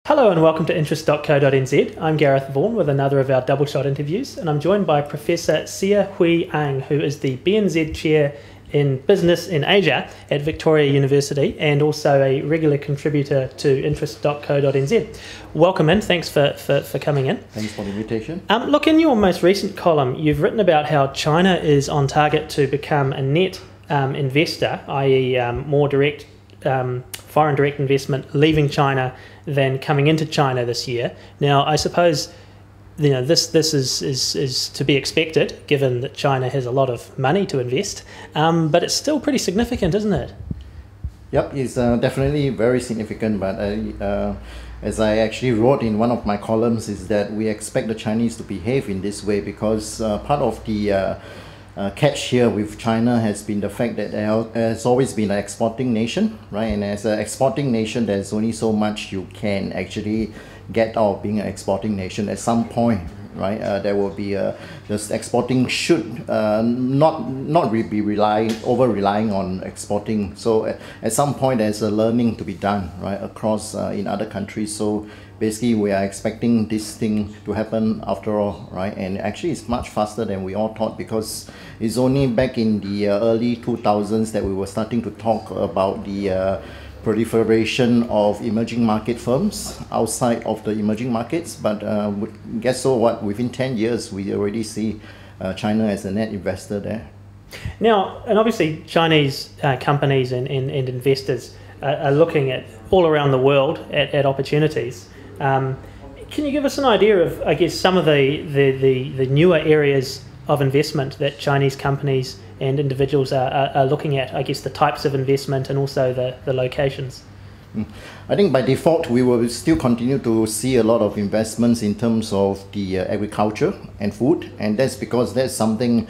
Hello and welcome to interest.co.nz. I'm Gareth Vaughan with another of our double shot interviews, and I'm joined by Professor Siah Hwee Ang, who is the BNZ Chair in Business in Asia at Victoria University and also a regular contributor to interest.co.nz. Welcome in, thanks for coming in. Thanks for the invitation. Look, in your most recent column, you've written about how China is on target to become a net investor, i.e. More direct foreign direct investment leaving China than coming into China this year. Now, I suppose this is to be expected, given that China has a lot of money to invest, but it's still pretty significant, isn't it? Yep, it's definitely very significant, but as I actually wrote in one of my columns, is that we expect the Chinese to behave in this way because part of the catch here with China has been the fact that there has always been an exporting nation, right? And as an exporting nation, there's only so much you can actually get out of being an exporting nation. At some point, right, there will be this exporting should not be relying on exporting. So at some point, there's a learning to be done, right, across in other countries. So basically, we are expecting this thing to happen after all, right? And actually, it's much faster than we all thought because it's only back in the early 2000s that we were starting to talk about the proliferation of emerging market firms outside of the emerging markets. But guess so what? Within 10 years, we already see China as a net investor there. Now, and obviously, Chinese companies and investors are looking at all around the world at opportunities. Can you give us an idea of, I guess, some of the newer areas of investment that Chinese companies and individuals are looking at, I guess the types of investment and also the locations? I think by default, we will still continue to see a lot of investments in terms of the agriculture and food, and that's because that's something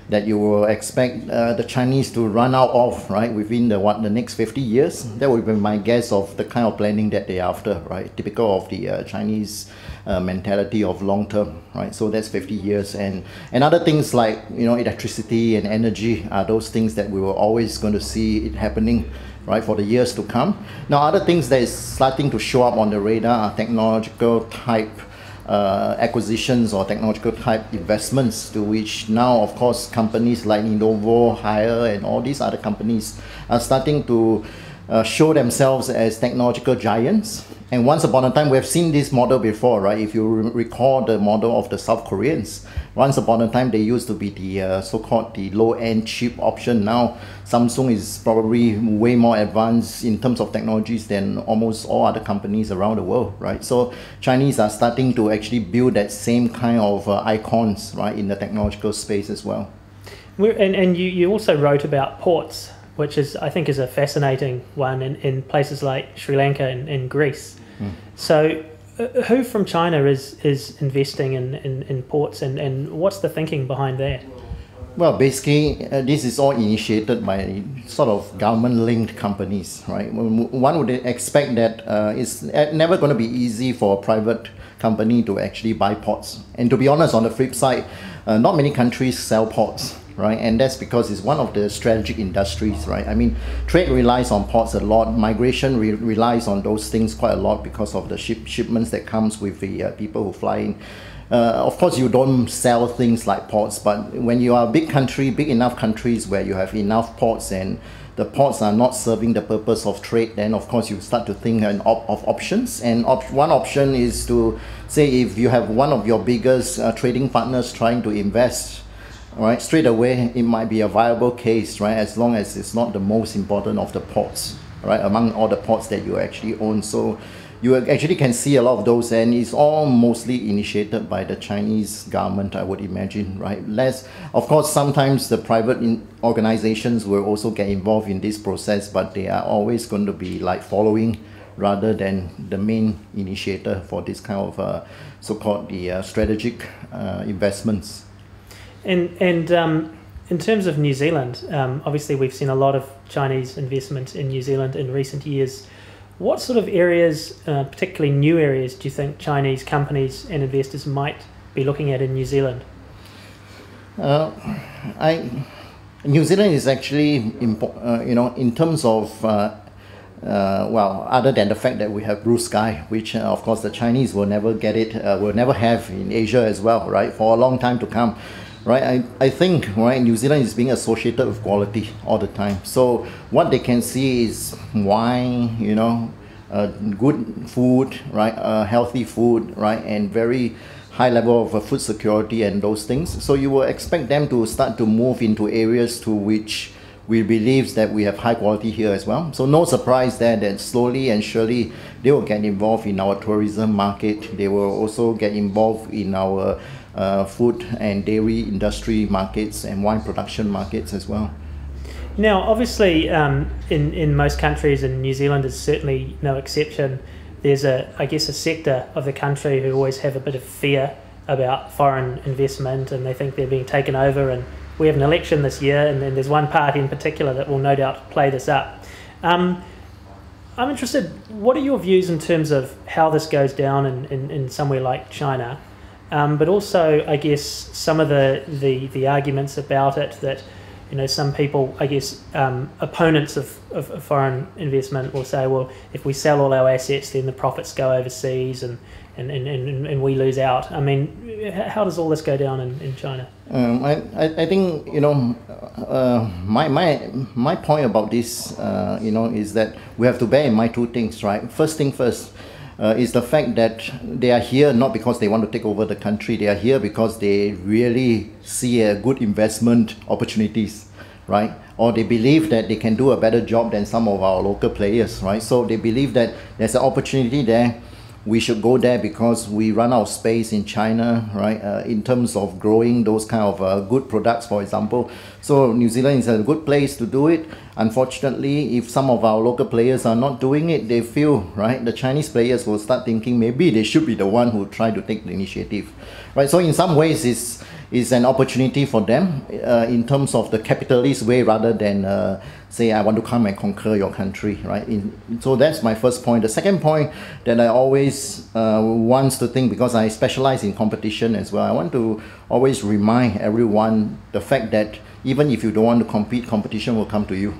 that you will expect the Chinese to run out of, right, within the next 50 years. That would be my guess of the kind of planning that they're after, right? Typical of the Chinese mentality of long term, right? So that's 50 years, and other things like electricity and energy are those things that we were always going to see it happening, right, for the years to come. Now, other things that is starting to show up on the radar are technological type acquisitions or technological type investments, to which now, of course, companies like Lenovo, Haier, and all these other companies are starting to show themselves as technological giants. And once upon a time, we have seen this model before, right? If you recall the model of the South Koreans, once upon a time, they used to be the so-called the low-end cheap option. Now, Samsung is probably way more advanced in terms of technologies than almost all other companies around the world, right? So Chinese are starting to actually build that same kind of icons, right, in the technological space as well. And you also wrote about ports, which I think is a fascinating one in places like Sri Lanka and Greece. So who from China is investing in ports, and what's the thinking behind that? Well, basically, this is all initiated by sort of government-linked companies, right? One would expect that it's never going to be easy for a private company to actually buy ports. And to be honest, on the flip side, not many countries sell ports, right? And that's because it's one of the strategic industries, right? I mean, trade relies on ports a lot. Migration relies on those things quite a lot because of the shipments that comes with the people who fly in. Of course, you don't sell things like ports, but when you are a big country, big enough countries where you have enough ports and the ports are not serving the purpose of trade, then of course you start to think of options. And one option is to say, if you have one of your biggest trading partners trying to invest, right, straight away it might be a viable case, right, as long as it's not the most important of the ports, right, among all the ports that you actually own. So you actually can see a lot of those, and it's all mostly initiated by the Chinese government, I would imagine, right? Of course, sometimes the private organizations will also get involved in this process, but they are always going to be like following rather than the main initiator for this kind of so-called the strategic investments. And in terms of New Zealand, obviously we've seen a lot of Chinese investment in New Zealand in recent years. What sort of areas, particularly new areas, do you think Chinese companies and investors might be looking at in New Zealand? New Zealand is actually, in terms of well, other than the fact that we have blue sky, which of course the Chinese will never get it, will never have in Asia as well, right, for a long time to come, right? I think, right, New Zealand is being associated with quality all the time. So what they can see is wine, you know, good food, right, healthy food, right, and very high level of food security and those things. So you will expect them to start to move into areas to which we believe that we have high quality here as well. So no surprise there that slowly and surely they will get involved in our tourism market. They will also get involved in our food and dairy industry markets and wine production markets as well. Now, obviously, in most countries, and New Zealand is certainly no exception, there's I guess a sector of the country who always have a bit of fear about foreign investment, and they think they're being taken over. And we have an election this year, and then there's one party in particular that will no doubt play this up. I'm interested, what are your views in terms of how this goes down in somewhere like China? But also, I guess, some of the arguments about it that, you know, some people, I guess, opponents of foreign investment will say, well, if we sell all our assets, then the profits go overseas and we lose out. I mean, how does all this go down in China? I think, you know, my point about this, you know, is that we have to bear in mind two things, right? First thing first, is the fact that they are here not because they want to take over the country. They are here because they really see a good investment opportunities, right? Or they believe that they can do a better job than some of our local players, right? So they believe that there's an opportunity there. We should go there because we run out of space in China, right? In terms of growing those kind of good products, for example. So New Zealand is a good place to do it. Unfortunately, if some of our local players are not doing it, they feel, right, the Chinese players will start thinking maybe they should be the one who try to take the initiative, right? So in some ways, it's an opportunity for them in terms of the capitalist way rather than say, I want to come and conquer your country, right? So that's my first point. The second point that I always want to think, because I specialize in competition as well, I want to always remind everyone the fact that even if you don't want to compete, competition will come to you,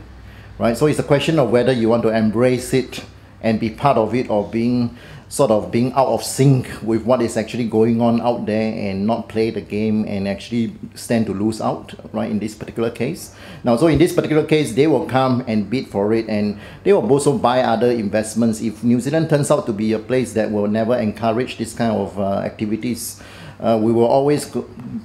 right? So it's a question of whether you want to embrace it and be part of it, or being out of sync with what is actually going on out there and not play the game and actually stand to lose out, right, in this particular case. Now, so in this particular case, they will come and bid for it, and they will also buy other investments. If New Zealand turns out to be a place that will never encourage this kind of activities, we will always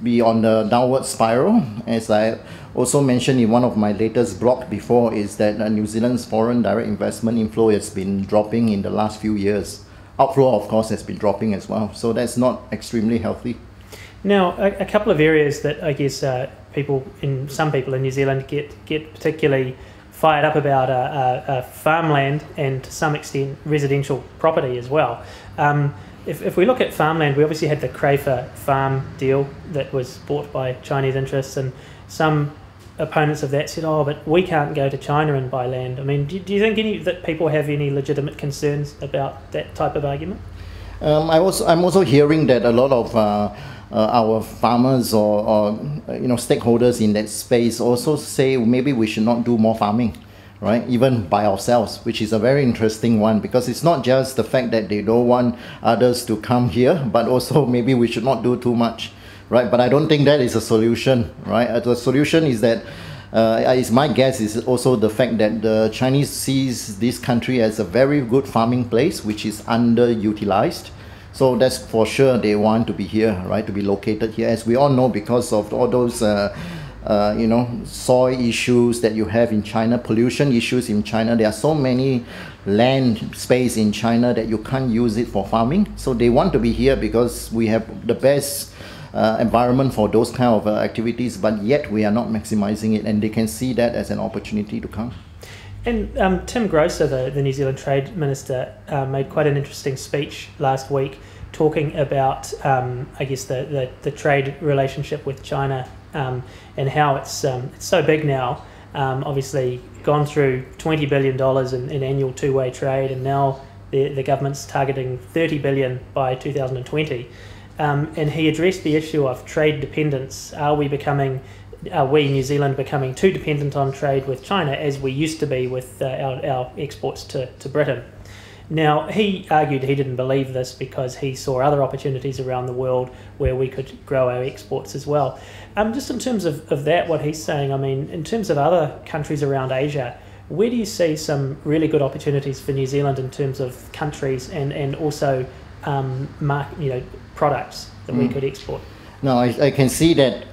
be on the downward spiral. As I also mentioned in one of my latest blogs before, is that New Zealand's foreign direct investment inflow has been dropping in the last few years. Outflow, of course, has been dropping as well. So that's not extremely healthy. Now, a couple of areas that I guess some people in New Zealand get particularly fired up about farmland and to some extent residential property as well. If we look at farmland, we obviously had the Crayford farm deal that was bought by Chinese interests, and some opponents of that said, oh, but we can't go to China and buy land. I mean, do you think that people have any legitimate concerns about that type of argument? I'm also hearing that a lot of our farmers or stakeholders in that space also say maybe we should not do more farming, right? Even by ourselves, which is a very interesting one, because it's not just the fact that they don't want others to come here, but also maybe we should not do too much. Right, but I don't think that is a solution, right? The solution is that, is my guess, is also the fact that the Chinese sees this country as a very good farming place, which is underutilized. So that's for sure they want to be here, right? To be located here, as we all know, because of all those, soil issues that you have in China, pollution issues in China. There are so many land space in China that you can't use it for farming. So they want to be here because we have the best environment for those kind of activities, but yet we are not maximizing it, and they can see that as an opportunity to come. And Tim Grosser, the New Zealand Trade Minister, made quite an interesting speech last week talking about, I guess, the trade relationship with China and how it's so big now. Obviously gone through $20 billion in annual two-way trade, and now the government's targeting $30 billion by 2020. And he addressed the issue of trade dependence. Are we becoming are we, New Zealand, becoming too dependent on trade with China as we used to be with our exports to Britain? Now, he argued he didn't believe this because he saw other opportunities around the world where we could grow our exports as well. Just in terms of that, what he's saying, I mean, in terms of other countries around Asia, where do you see some really good opportunities for New Zealand in terms of countries and also products that we could export? Now, I can see that,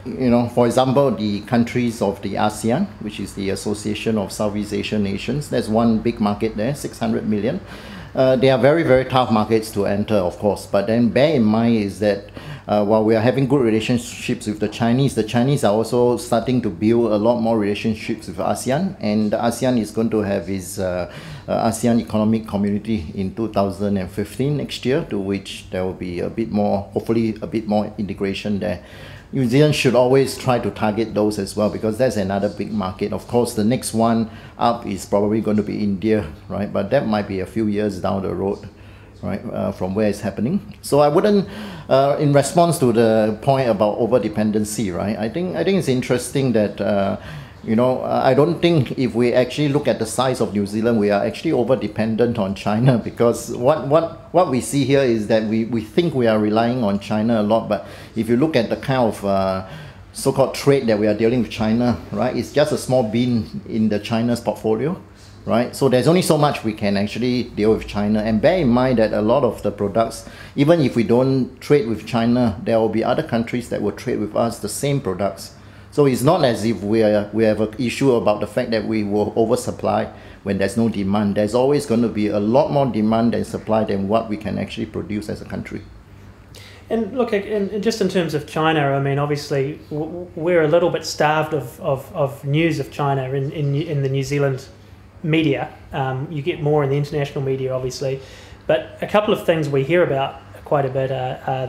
for example, the countries of the ASEAN, which is the Association of Southeast Asian Nations, there's one big market there, 600 million. They are very, very tough markets to enter, of course. But then bear in mind is that while we are having good relationships with the Chinese are also starting to build a lot more relationships with ASEAN. And the ASEAN is going to have its ASEAN Economic Community in 2015 next year, to which there will be a bit more, hopefully a bit more integration there. New Zealand should always try to target those as well, because that's another big market. Of course, the next one up is probably going to be India, right? But that might be a few years down the road, right, from where it's happening. So I wouldn't, in response to the point about over-dependency, right, I think it's interesting that, I don't think if we actually look at the size of New Zealand, we are actually over-dependent on China, because what we see here is that we think we are relying on China a lot, but if you look at the kind of so-called trade that we are dealing with China, right, it's just a small bean in the China's portfolio, right? So there's only so much we can actually deal with China. And bear in mind that a lot of the products, even if we don't trade with China, there will be other countries that will trade with us the same products. So it's not as if we have an issue about the fact that we will oversupply when there's no demand. There's always going to be a lot more demand than supply than what we can actually produce as a country. And look, and just in terms of China, I mean, obviously we're a little bit starved of news of China in the New Zealand media. You get more in the international media, obviously, but a couple of things we hear about quite a bit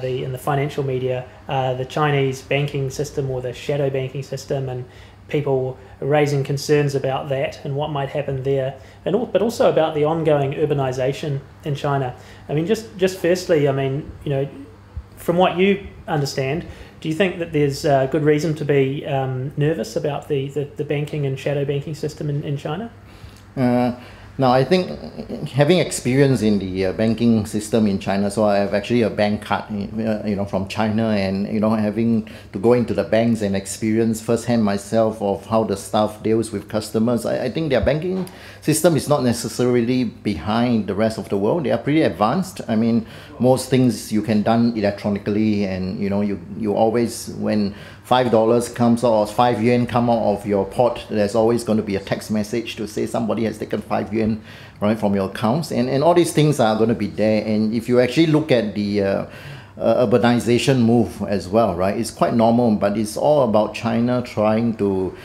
in the financial media, the Chinese banking system or the shadow banking system, and people raising concerns about that and what might happen there, but also about the ongoing urbanization in China. I mean, just firstly, I mean, from what you understand, do you think that there's good reason to be nervous about the banking and shadow banking system in China? Now, I think having experience in the banking system in China, so I have actually a bank card, from China, and having to go into the banks and experience firsthand myself of how the staff deals with customers. I think their banking system is not necessarily behind the rest of the world. They are pretty advanced. I mean, most things you can done electronically, and you always, when $5 comes out or 5 yuan come out of your pot, there's always going to be a text message to say somebody has taken 5 yuan, right, from your accounts, and all these things are going to be there. And if you actually look at the urbanization move as well, right, it's quite normal, but it's all about China trying to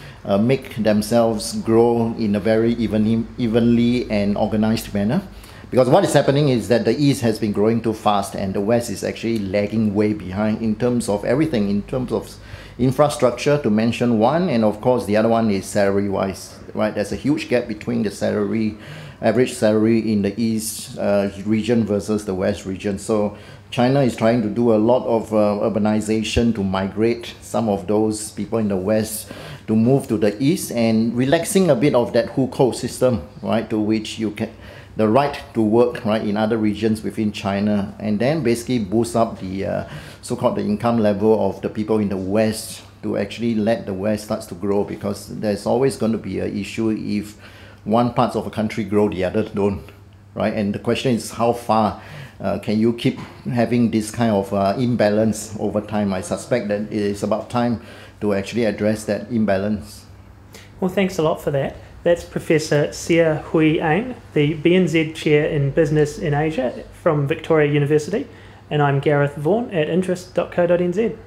make themselves grow in a very evenly and organized manner. Because what is happening is that the East has been growing too fast and the West is actually lagging way behind in terms of everything, in terms of infrastructure, to mention one, and of course the other one is salary-wise, right? There's a huge gap between the average salary in the East region versus the West region. So China is trying to do a lot of urbanization to migrate some of those people in the West to move to the East, and relaxing a bit of that hukou system, right, to which you can the right to work, right, in other regions within China, and then basically boost up the so-called the income level of the people in the West to actually let the West starts to grow, because there's always going to be an issue if one part of a country grow, the other don't, right? And the question is, how far can you keep having this kind of imbalance over time? I suspect that it is about time to actually address that imbalance. Well, thanks a lot for that. That's Professor Siah Hwee Ang, the BNZ Chair in Business in Asia from Victoria University, and I'm Gareth Vaughan at interest.co.nz.